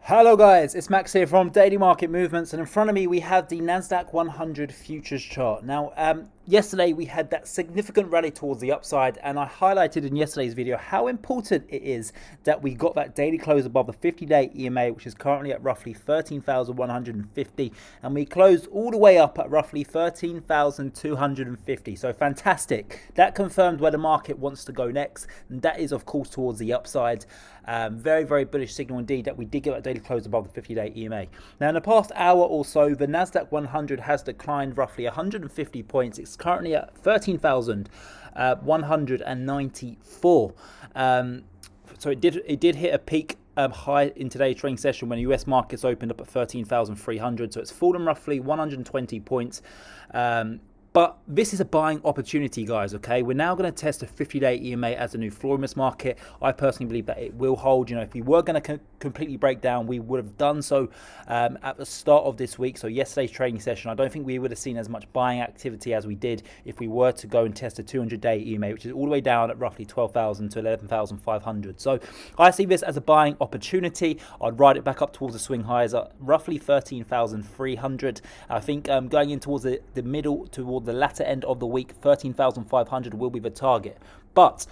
Hello guys, it's Max here from Daily Market Movements, and in front of me we have the Nasdaq 100 futures chart. Now, yesterday we had that significant rally towards the upside, and I highlighted in yesterday's video how important it is that we got that daily close above the 50-day EMA, which is currently at roughly 13,150, and we closed all the way up at roughly 13,250. So fantastic. That confirmed where the market wants to go next, and that is of course towards the upside. Very, very bullish signal indeed that we did get that daily close above the 50-day EMA. Now, in the past hour or so, the Nasdaq 100 has declined roughly 150 points. It's currently at 13,194. So it did hit a peak high in today's trading session when the US markets opened up at 13,300. So it's fallen roughly 120 points. But this is a buying opportunity, guys, okay? We're now going to test a 50-day EMA as a new floor in this market. I personally believe that it will hold. You know, if we were going to completely break down, we would have done so at the start of this week. So yesterday's trading session, I don't think we would have seen as much buying activity as we did if we were to go and test a 200-day EMA, which is all the way down at roughly 12,000 to 11,500. So I see this as a buying opportunity. I'd ride it back up towards the swing highs at roughly 13,300. I think going in towards the middle, towards the latter end of the week, 13,500 will be the target. But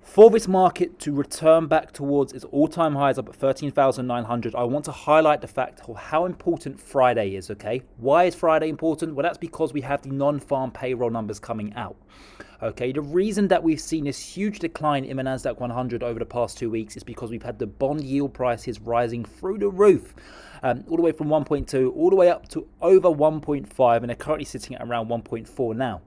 for this market to return back towards its all-time highs up at 13,900, I want to highlight the fact of how important Friday is, okay? Why is Friday important? Well, that's because we have the non-farm payroll numbers coming out. Okay, the reason that we've seen this huge decline in the Nasdaq 100 over the past 2 weeks is because we've had the bond yield prices rising through the roof. All the way from 1.2 all the way up to over 1.5, and they're currently sitting at around 1.4 now.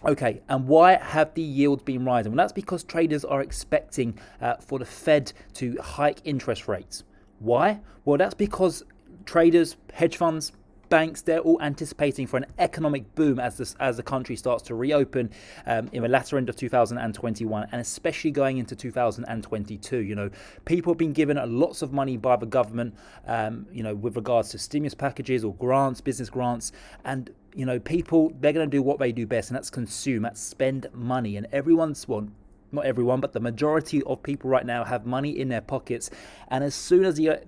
Okay, and why have the yields been rising? Well, that's because traders are expecting for the Fed to hike interest rates. Why? Well, that's because traders, hedge funds, banks, they're all anticipating for an economic boom as the country starts to reopen in the latter end of 2021, and especially going into 2022. You know, people have been given lots of money by the government, you know, with regards to stimulus packages or grants, business grants, and you know, people, they're going to do what they do best, and that's consume, that's spend money, and everyone's, well, not everyone, but the majority of people right now have money in their pockets, and as soon as the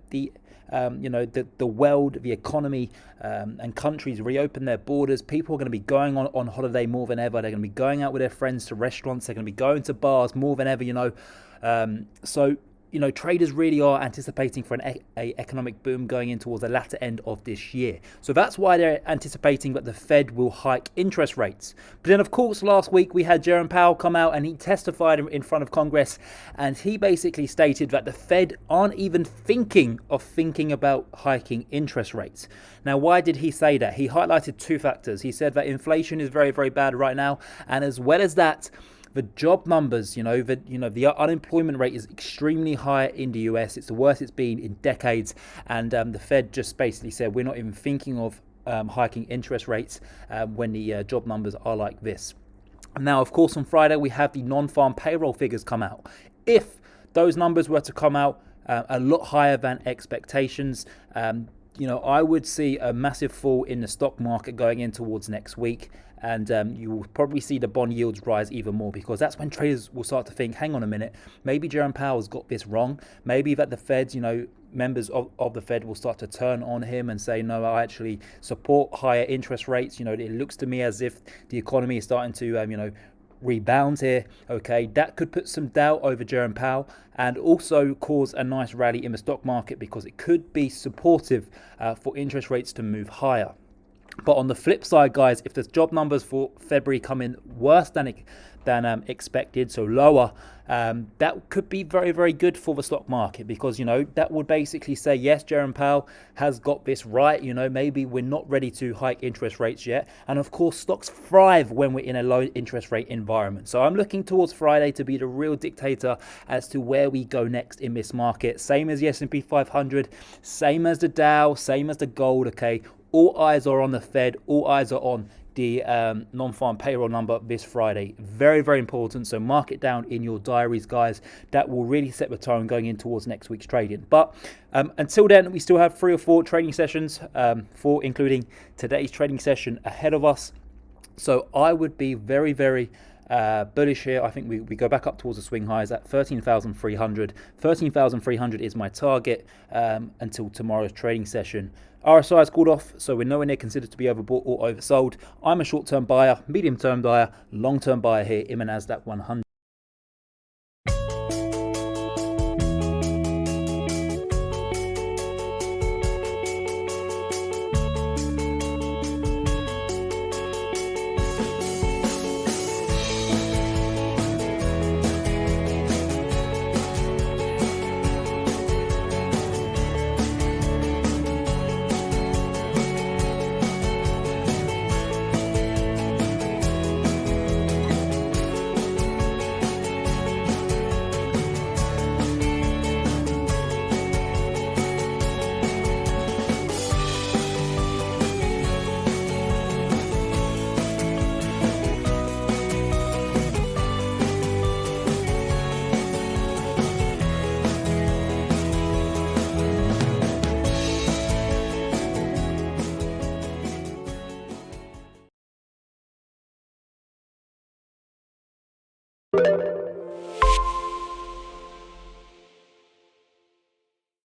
world, the economy, and countries reopen their borders, people are going to be going on holiday more than ever. They're going to be going out with their friends to restaurants. They're going to be going to bars more than ever, you know. So, you know, traders really are anticipating for an economic boom going in towards the latter end of this year. So that's why they're anticipating that the Fed will hike interest rates. But then, of course, last week we had Jerome Powell come out and he testified in front of Congress, and he basically stated that the Fed aren't even thinking about hiking interest rates. Now, why did he say that? He highlighted two factors. He said that inflation is very, very bad right now, and as well as that, the job numbers, the unemployment rate is extremely high in the US. It's the worst it's been in decades. And the Fed just basically said, we're not even thinking of hiking interest rates when the job numbers are like this. Now, of course, on Friday, we have the non-farm payroll figures come out. If those numbers were to come out a lot higher than expectations, I would see a massive fall in the stock market going in towards next week. And you will probably see the bond yields rise even more, because that's when traders will start to think, hang on a minute, maybe Jerome Powell's got this wrong. Maybe that the Fed's, members of the Fed will start to turn on him and say, no, I actually support higher interest rates. It looks to me as if the economy is starting to, rebound here. Okay, that could put some doubt over Jerome Powell and also cause a nice rally in the stock market, because it could be supportive for interest rates to move higher. But on the flip side, guys, if the job numbers for February come in worse than expected, so lower, that could be very, very good for the stock market, because, that would basically say, yes, Jerome Powell has got this right. Maybe we're not ready to hike interest rates yet. And of course, stocks thrive when we're in a low interest rate environment. So I'm looking towards Friday to be the real dictator as to where we go next in this market. Same as the S&P 500, same as the Dow, same as the gold, okay? All eyes are on the Fed. All eyes are on the non-farm payroll number this Friday. Very, very important. So mark it down in your diaries, guys. That will really set the tone going in towards next week's trading. But until then, we still have 3 or 4 trading sessions, 4 including today's trading session ahead of us. So I would be very, very Bullish here. I think we go back up towards the swing highs at 13,300. 13,300 is my target until tomorrow's trading session. RSI is called off, so we're nowhere near considered to be overbought or oversold. I'm a short-term buyer, medium-term buyer, long-term buyer here in the Nasdaq 100.